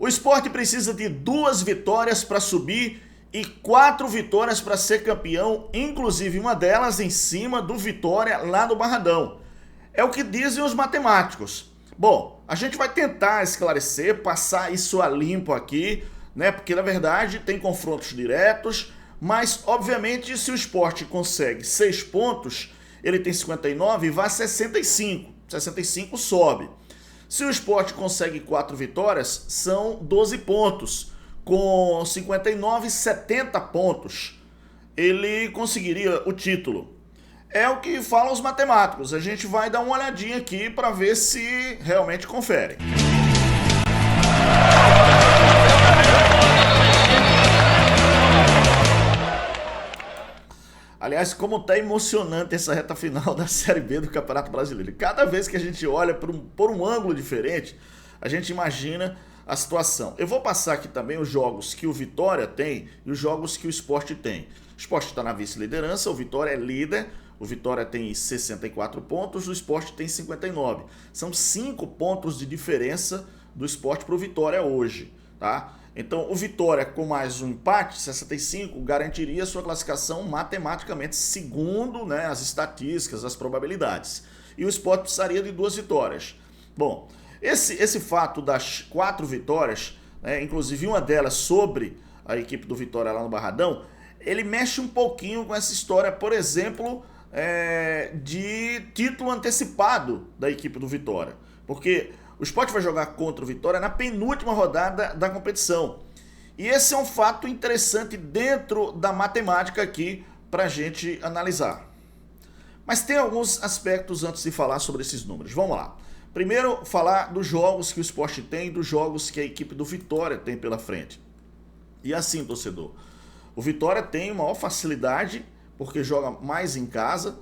O Sport precisa de 2 vitórias para subir e 4 vitórias para ser campeão, inclusive uma delas em cima do Vitória lá no Barradão. É o que dizem os matemáticos. Bom, a gente vai tentar esclarecer, passar isso a limpo aqui, né? Porque na verdade tem confrontos diretos, mas obviamente se o Sport consegue 6 pontos, ele tem 59 e vai a 65. 65 sobe. Se o Sport consegue 4 vitórias, são 12 pontos. Com 59 e 70 pontos, ele conseguiria o título. É o que falam os matemáticos. A gente vai dar uma olhadinha aqui para ver se realmente confere. Aliás, como tá emocionante essa reta final da Série B do Campeonato Brasileiro. Cada vez que a gente olha por um ângulo diferente, a gente imagina a situação. Eu vou passar aqui também os jogos que o Vitória tem e os jogos que o Sport tem. O Sport está na vice-liderança, o Vitória é líder, o Vitória tem 64 pontos, o Sport tem 59. São 5 pontos de diferença do Sport para o Vitória hoje, tá? Então o Vitória com mais um empate, 65, garantiria sua classificação matematicamente segundo, né, as estatísticas, as probabilidades. E o Sport precisaria de 2 vitórias. Bom, esse fato das 4 vitórias, né, inclusive uma delas sobre a equipe do Vitória lá no Barradão, ele mexe um pouquinho com essa história, por exemplo, de título antecipado da equipe do Vitória. Porque o Sport vai jogar contra o Vitória na penúltima rodada da competição. E esse é um fato interessante dentro da matemática aqui para a gente analisar. Mas tem alguns aspectos antes de falar sobre esses números. Vamos lá. Primeiro, falar dos jogos que o Sport tem e dos jogos que a equipe do Vitória tem pela frente. E assim, torcedor, o Vitória tem maior facilidade porque joga mais em casa,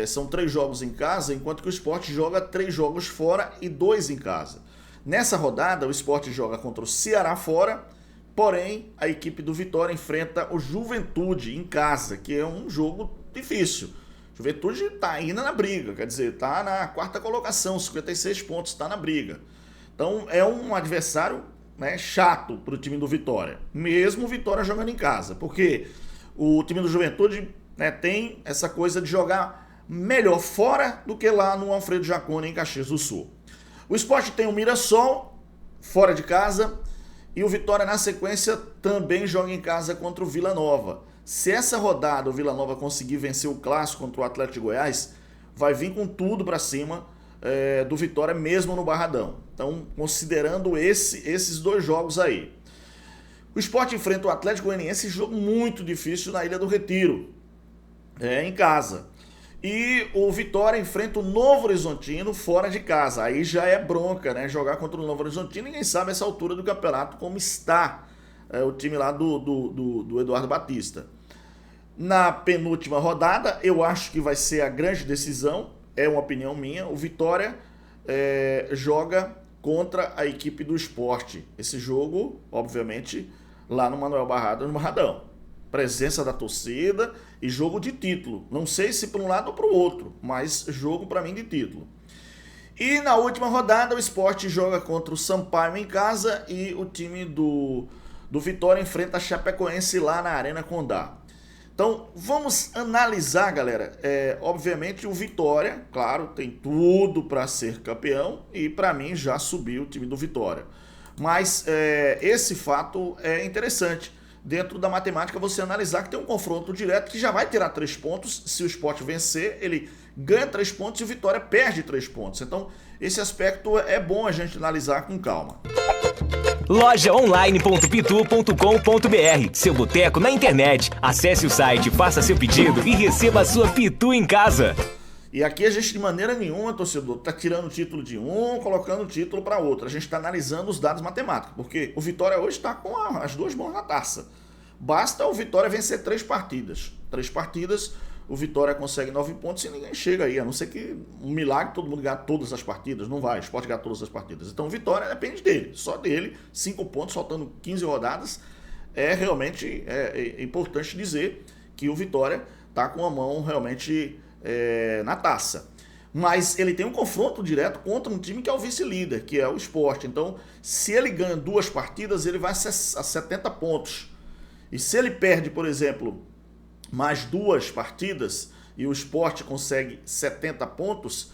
são 3 jogos em casa, enquanto que o Sport joga 3 jogos fora e 2 em casa. Nessa rodada, o Sport joga contra o Ceará fora, porém a equipe do Vitória enfrenta o Juventude em casa, que é um jogo difícil. Juventude está ainda na briga, quer dizer, está na 4ª colocação, 56 pontos, está na briga. Então é um adversário, né, chato para o time do Vitória, mesmo o Vitória jogando em casa, porque o time do Juventude, né, tem essa coisa de jogar melhor fora do que lá no Alfredo Jaconi em Caxias do Sul. O Sport tem o Mirassol fora de casa e o Vitória na sequência também joga em casa contra o Vila Nova. Se essa rodada o Vila Nova conseguir vencer o clássico contra o Atlético de Goiás, vai vir com tudo para cima do Vitória mesmo no Barradão. Então, considerando esses 2 jogos aí. O Sport enfrenta o Atlético Goianiense, jogo muito difícil na Ilha do Retiro, em casa. E o Vitória enfrenta o Novo Horizontino fora de casa. Aí já é bronca, né? Jogar contra o Novo Horizontino, ninguém sabe essa altura do campeonato como está o time lá do Eduardo Batista. Na penúltima rodada, eu acho que vai ser a grande decisão, é uma opinião minha. O Vitória joga contra a equipe do Sport. Esse jogo, obviamente, lá no Manuel Barrado, no Barradão. Presença da torcida e jogo de título. Não sei se para um lado ou para o outro, mas jogo para mim de título. E na última rodada, o Sport joga contra o Sampaio em casa e o time do Vitória enfrenta a Chapecoense lá na Arena Condá. Então, vamos analisar, galera. Obviamente, o Vitória, claro, tem tudo para ser campeão e para mim já subiu o time do Vitória. Mas esse fato é interessante. Dentro da matemática, você analisar que tem um confronto direto que já vai tirar 3 pontos. Se o Sport vencer, ele ganha 3 pontos e o Vitória perde 3 pontos. Então, esse aspecto é bom a gente analisar com calma. Lojaonline.pitu.com.br, seu boteco na internet. Acesse o site, faça seu pedido e receba a sua Pitu em casa. E aqui a gente de maneira nenhuma, torcedor, está tirando o título de um, colocando o título para outro. A gente está analisando os dados matemáticos, porque o Vitória hoje está com as 2 mãos na taça. Basta o Vitória vencer 3 partidas. 3 partidas, o Vitória consegue 9 pontos e ninguém chega aí. A não ser que um milagre todo mundo ganhar todas as partidas. Não vai, o Sport ganhar todas as partidas. Então o Vitória depende dele, só dele. 5 pontos, faltando 15 rodadas. Realmente importante dizer que o Vitória está com a mão realmente na taça. Mas ele tem um confronto direto contra um time que é o vice-líder, que é o Sport. Então, se ele ganha 2 partidas, ele vai a 70 pontos. E se ele perde, por exemplo, mais 2 partidas e o Sport consegue 70 pontos,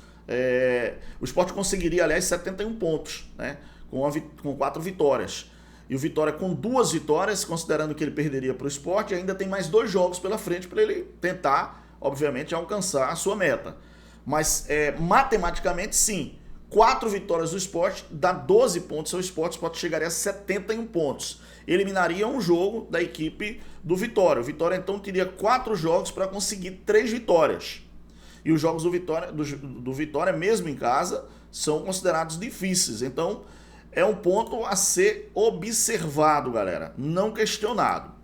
o Sport conseguiria, aliás, 71 pontos, né? Com 4 vitórias. E o Vitória com 2 vitórias, considerando que ele perderia para o Sport, ainda tem mais 2 jogos pela frente para ele tentar, obviamente, alcançar a sua meta. Mas matematicamente, sim, 4 vitórias do Sport dá 12 pontos ao Sport. O Sport chegaria a 71 pontos. Eliminaria um jogo da equipe do Vitória. O Vitória, então, teria 4 jogos para conseguir 3 vitórias. E os jogos do Vitória, mesmo em casa, são considerados difíceis. Então, é um ponto a ser observado, galera. Não questionado.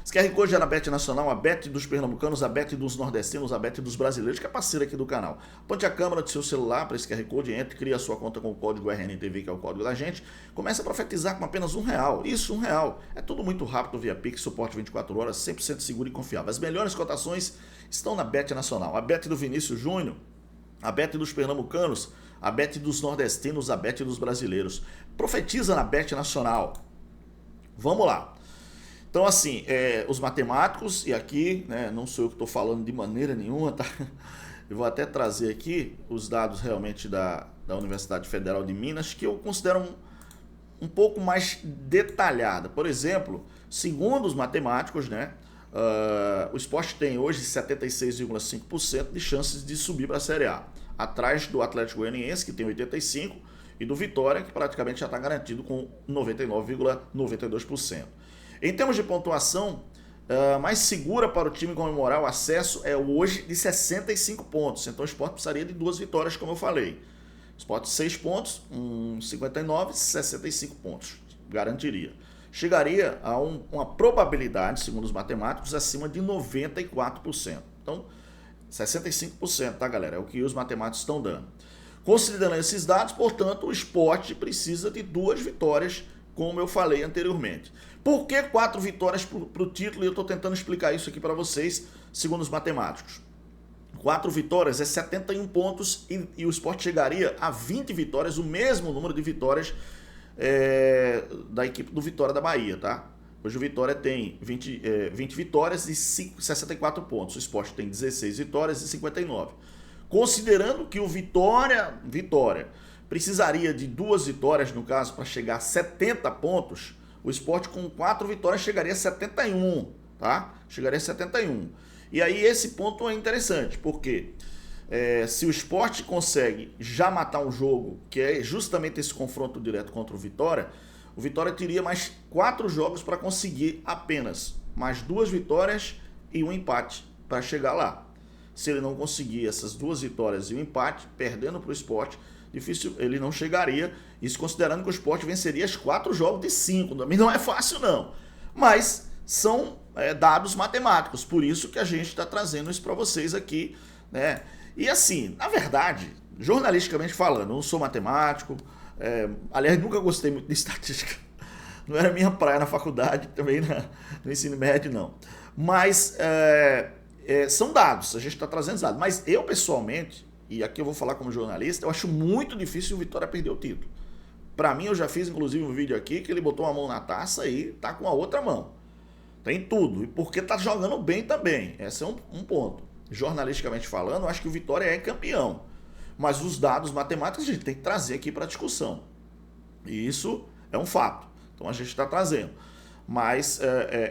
Esse QR Code é na Bet Nacional, a Bet dos pernambucanos, a Bet dos nordestinos, a Bet dos brasileiros, que é parceira aqui do canal. Aponte a câmera do seu celular para esse QR Code, entre, cria a sua conta com o código RNTV, que é o código da gente. Comece a profetizar com apenas R$1. Isso, R$1. É tudo muito rápido via Pix, suporte 24 horas, 100% seguro e confiável. As melhores cotações estão na Bet Nacional. A Bet do Vinícius Júnior, a Bet dos pernambucanos, a Bet dos nordestinos, a Bet dos brasileiros. Profetiza na Bet Nacional. Vamos lá. Então, assim, os matemáticos, e aqui, né, não sou eu que estou falando de maneira nenhuma, tá? Eu vou até trazer aqui os dados realmente da Universidade Federal de Minas, que eu considero um pouco mais detalhada. Por exemplo, segundo os matemáticos, né, o Sport tem hoje 76,5% de chances de subir para a Série A, atrás do Atlético Goianiense, que tem 85%, e do Vitória, que praticamente já está garantido com 99,92%. Em termos de pontuação, mais segura para o time comemorar o acesso é hoje de 65 pontos. Então o Sport precisaria de 2 vitórias, como eu falei. O Sport 6 pontos, 59, 65 pontos. Garantiria. Chegaria a uma probabilidade, segundo os matemáticos, acima de 94%. Então, 65%, tá, galera? É o que os matemáticos estão dando. Considerando esses dados, portanto, o Sport precisa de 2 vitórias, como eu falei anteriormente. Por que 4 vitórias para o título? E eu estou tentando explicar isso aqui para vocês, segundo os matemáticos. 4 vitórias é 71 pontos e o Sport chegaria a 20 vitórias, o mesmo número de vitórias da equipe do Vitória da Bahia, tá? Hoje o Vitória tem 20 vitórias e 64 pontos. O Sport tem 16 vitórias e 59. Considerando que o Vitória precisaria de 2 vitórias, no caso, para chegar a 70 pontos, o Sport com 4 vitórias chegaria a 71, tá? Chegaria a 71. E aí esse ponto é interessante, porque se o Sport consegue já matar um jogo, que é justamente esse confronto direto contra o Vitória teria mais 4 jogos para conseguir apenas mais 2 vitórias e um empate para chegar lá. Se ele não conseguir essas 2 vitórias e um empate, perdendo para o Sport, difícil, ele não chegaria, isso considerando que o Sport venceria os 4 jogos de 5, também não é fácil não, mas são dados matemáticos, por isso que a gente está trazendo isso para vocês aqui, né? E assim, na verdade, jornalisticamente falando, eu não sou matemático, aliás, nunca gostei muito de estatística, não era minha praia na faculdade, também no ensino médio não, mas são dados, a gente está trazendo dados, mas eu pessoalmente, e aqui eu vou falar como jornalista, eu acho muito difícil o Vitória perder o título. Para mim, eu já fiz inclusive um vídeo aqui que ele botou uma mão na taça e tá com a outra mão. Tem tudo. E porque tá jogando bem também. Esse é um ponto. Jornalisticamente falando, eu acho que o Vitória é campeão. Mas os dados matemáticos a gente tem que trazer aqui para discussão. E isso é um fato. Então a gente está trazendo. Mas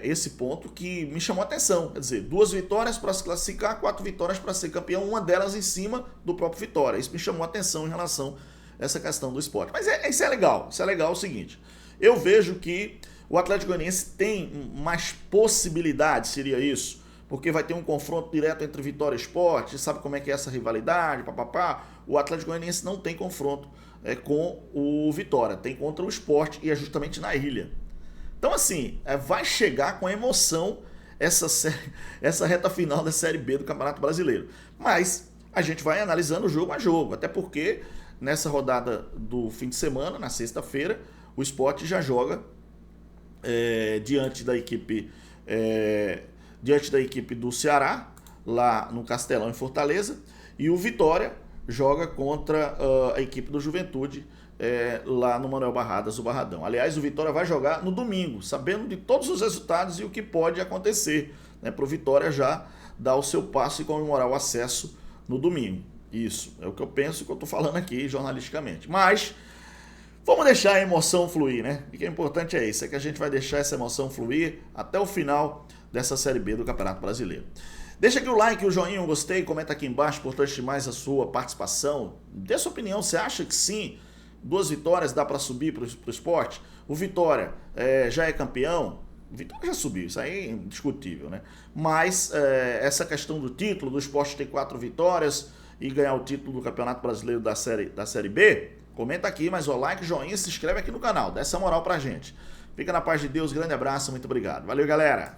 esse ponto que me chamou a atenção. Quer dizer, 2 vitórias para se classificar, 4 vitórias para ser campeão, uma delas em cima do próprio Vitória. Isso me chamou a atenção em relação a essa questão do Sport. Mas isso é legal. Isso é legal o seguinte. Eu vejo que o Atlético Goianiense tem mais possibilidades, seria isso. Porque vai ter um confronto direto entre Vitória e Sport, sabe como é que é essa rivalidade, papapá. O Atlético Goianiense não tem confronto com o Vitória, tem contra o Sport e é justamente na ilha. Então, assim, vai chegar com emoção essa reta final da Série B do Campeonato Brasileiro. Mas a gente vai analisando jogo a jogo, até porque nessa rodada do fim de semana, na sexta-feira, o Sport já joga diante da equipe do Ceará, lá no Castelão, em Fortaleza, e o Vitória joga contra a equipe do Juventude lá no Manuel Barradas, o Barradão. Aliás, o Vitória vai jogar no domingo, sabendo de todos os resultados e o que pode acontecer, né, para o Vitória já dar o seu passo e comemorar o acesso no domingo. Isso é o que eu penso, que eu estou falando aqui jornalisticamente. Mas vamos deixar a emoção fluir, né? O que é importante é isso, é que a gente vai deixar essa emoção fluir até o final dessa Série B do Campeonato Brasileiro. Deixa aqui o like, o joinha, o gostei, comenta aqui embaixo, importante demais a sua participação. Dê sua opinião, você acha que sim, 2 vitórias dá para subir para o esporte? O Vitória já é campeão? O Vitória já subiu, isso aí é indiscutível, né? Mas essa questão do título, do esporte ter 4 vitórias e ganhar o título do Campeonato Brasileiro da série B, comenta aqui, mas o like, joinha, se inscreve aqui no canal, dá essa moral pra gente. Fica na paz de Deus, grande abraço, muito obrigado. Valeu, galera!